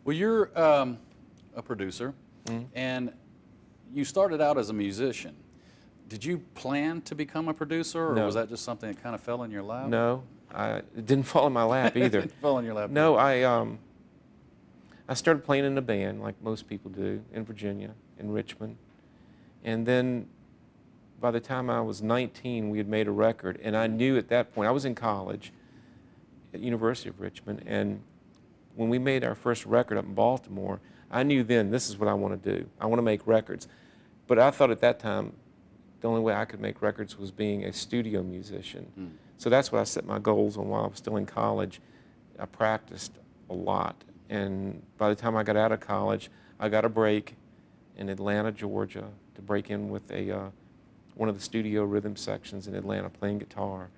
Well, you're a producer, and you started out as a musician. Did you plan to become a producer, or No. was that just something that kind of fell in your lap? No, it didn't fall in my lap either. It fell in your lap. No, I started playing in a band like most people do in Virginia, in Richmond. And then by the time I was 19, we had made a record, and I knew at that point, I was in college at the University of Richmond, and when we made our first record up in Baltimore, I knew then this is what I want to do. I want to make records. But I thought at that time the only way I could make records was being a studio musician. So that's what I set my goals on while I was still in college. I practiced a lot, and by the time I got out of college, I got a break in Atlanta, Georgia, to break in with one of the studio rhythm sections in Atlanta, playing guitar.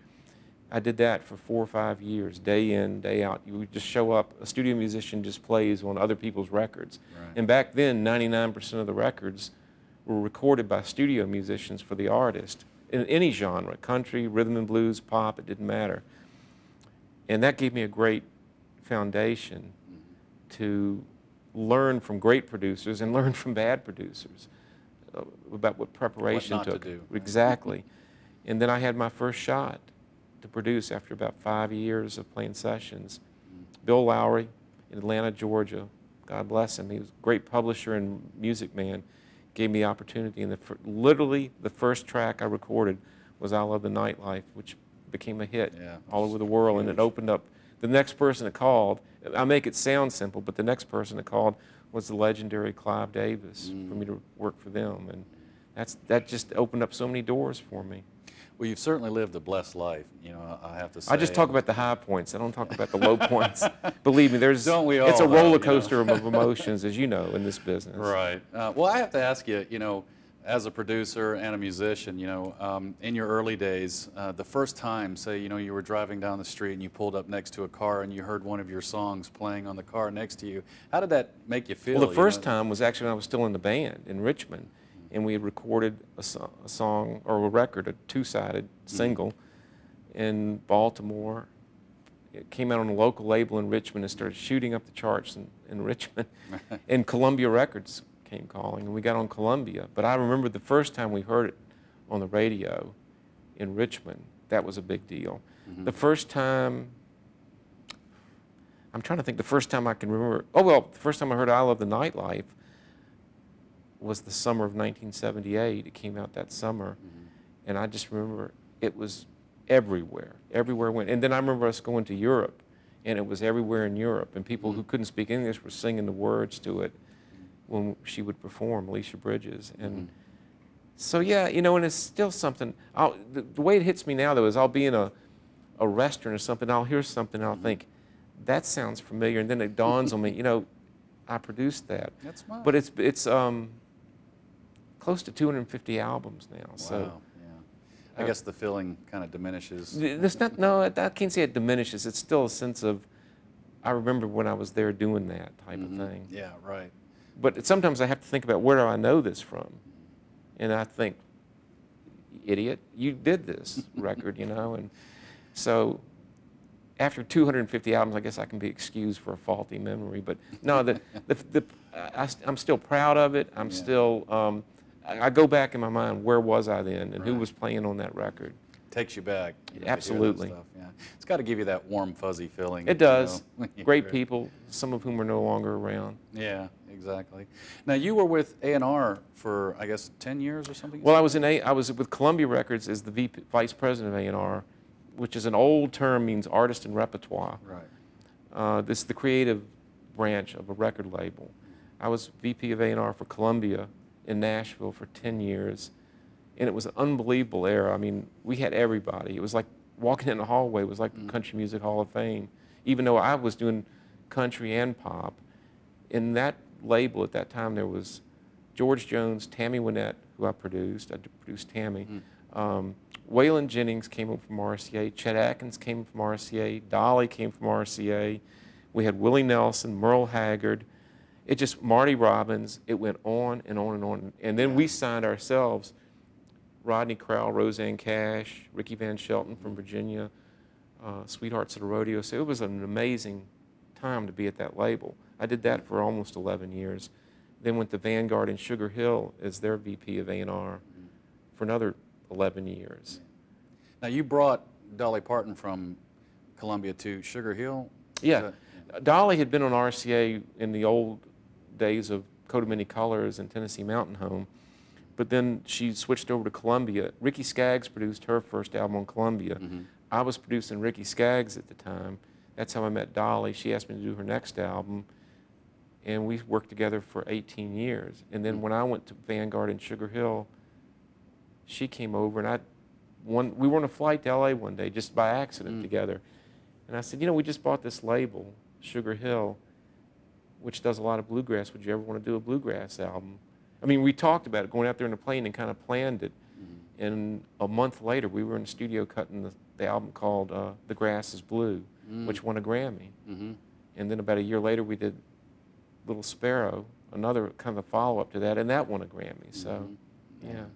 I did that for 4 or 5 years, day in, day out. You would just show up, a studio musician just plays on other people's records. Right. And back then, 99% of the records were recorded by studio musicians for the artist, in any genre, country, rhythm and blues, pop, it didn't matter. And that gave me a great foundation to learn from great producers and learn from bad producers about what preparation what not took. to do, right? Exactly. And then I had my first shot to produce after about 5 years of playing sessions. Bill Lowry in Atlanta, Georgia, God bless him, he was a great publisher and music man, gave me the opportunity. And literally the first track I recorded was I Love the Nightlife, which became a hit all over the world. Huge. And it opened up, the next person that called, I make it sound simple, but the next person that called was the legendary Clive Davis for me to work for them. And that just opened up so many doors for me. Well, you've certainly lived a blessed life, you know, I have to say. I just talk about the high points. I don't talk about the low points. Believe me, Don't we all, it's a roller coaster you know? of emotions, as you know, in this business. Right. Well, I have to ask you, you know, as a producer and a musician, you know, in your early days, the first time, say, you know, you were driving down the street and you pulled up next to a car and you heard one of your songs playing on the car next to you, how did that make you feel? Well, the first time was actually when I was still in the band in Richmond, and we had recorded a song, or a record, a two-sided single in Baltimore. It came out on a local label in Richmond and started shooting up the charts in Richmond. And Columbia Records came calling, and we got on Columbia. But I remember the first time we heard it on the radio in Richmond, that was a big deal. The first time, I'm trying to think, the first time I can remember, oh well, the first time I heard I Love the Nightlife was the summer of 1978. It came out that summer, and I just remember it was everywhere it went. And then I remember us going to Europe, and it was everywhere in Europe, and people who couldn't speak English were singing the words to it when she would perform, Alicia Bridges. And so yeah, you know, and it's still something, the way it hits me now though is I'll be in a restaurant or something, I'll hear something and I'll think, that sounds familiar, and then it dawns on me, you know, I produced that. That's smart. But it's close to 250 albums now. Wow, so yeah. I guess the feeling kind of diminishes. There's not, no, I can't say it diminishes. It's still a sense of, I remember when I was there doing that type of thing. Yeah, right. But sometimes I have to think about, where do I know this from? And I think, idiot, you did this record, you know? And so after 250 albums, I guess I can be excused for a faulty memory. But no, I'm still proud of it. I'm still, I go back in my mind, where was I then, and who was playing on that record? Takes you back. You know, absolutely. Stuff, yeah. It's got to give you that warm, fuzzy feeling. It does. You know, great people, some of whom are no longer around. Yeah, exactly. Now, you were with A&R for, I guess, 10 years or something? Well, I was with Columbia Records as the vice president of A&R, which is an old term, means artist and repertoire. Right. This is the creative branch of a record label. I was VP of A&R for Columbia in Nashville for 10 years, and it was an unbelievable era. I mean, we had everybody. It was like walking in the hallway. It was like the Country Music Hall of Fame, even though I was doing country and pop. In that label at that time, there was George Jones, Tammy Wynette, who I produced. I produced Tammy. Waylon Jennings came up from RCA. Chet Atkins came from RCA. Dolly came from RCA. We had Willie Nelson, Merle Haggard. It just, Marty Robbins, it went on and on and on. And then we signed ourselves, Rodney Crowell, Roseanne Cash, Ricky Van Shelton from Virginia, Sweethearts of the Rodeo. So it was an amazing time to be at that label. I did that for almost 11 years. Then went to Vanguard and Sugar Hill as their VP of A&R for another 11 years. Now you brought Dolly Parton from Columbia to Sugar Hill? Yeah. Dolly had been on RCA in the old days of Coat of Many Colors and Tennessee Mountain Home, but then she switched over to Columbia. Ricky Skaggs produced her first album on Columbia. I was producing Ricky Skaggs at the time. That's how I met Dolly. She asked me to do her next album, and we worked together for 18 years. And then when I went to Vanguard and Sugar Hill, she came over, and we were on a flight to LA one day just by accident together. And I said, you know, we just bought this label, Sugar Hill, which does a lot of bluegrass. Would you ever want to do a bluegrass album? I mean, we talked about it, going out there in a plane and kind of planned it. And a month later, we were in the studio cutting the album called The Grass is Blue, which won a Grammy. And then about a year later, we did Little Sparrow, another kind of follow-up to that, and that won a Grammy. So, yeah.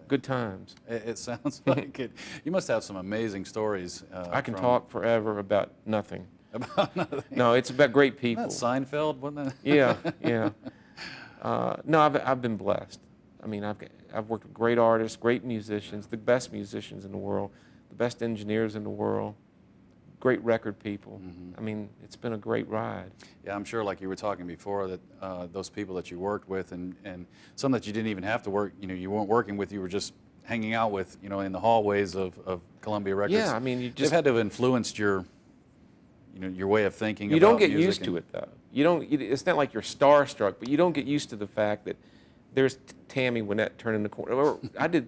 Good times. It sounds like it. You must have some amazing stories. I can talk forever about nothing. About nothing. No, it's about great people. Isn't that Seinfeld, wasn't it? Yeah, yeah. No, I've been blessed. I mean, I've worked with great artists, great musicians, the best musicians in the world, the best engineers in the world, great record people. I mean, it's been a great ride. Yeah, I'm sure, like you were talking before, that those people that you worked with and some that you didn't even have to work, you know, you weren't working with, you were just hanging out with, you know, in the hallways of Columbia Records. Yeah, I mean, they've had to have influenced your, you know, your way of thinking. You don't get used to it, though. You don't. It's not like you're starstruck, but you don't get used to the fact that there's Tammy Wynette turning the corner. I did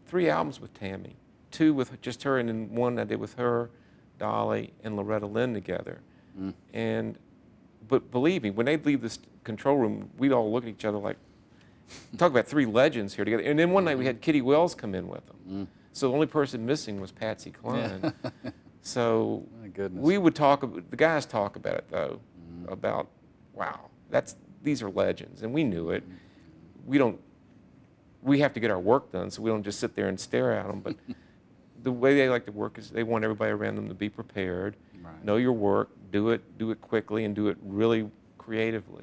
3 albums with Tammy, 2 with just her, and then 1 I did with her, Dolly, and Loretta Lynn together. But believe me, when they'd leave this control room, we'd all look at each other like, talk about 3 legends here together. And then one night we had Kitty Wells come in with them. So the only person missing was Patsy Cline. So we would talk, the guys talk about it though, about, wow, these are legends, and we knew it. We have to get our work done, so we don't just sit there and stare at them, but the way they like to work is they want everybody around them to be prepared, know your work, do it quickly, and do it really creatively.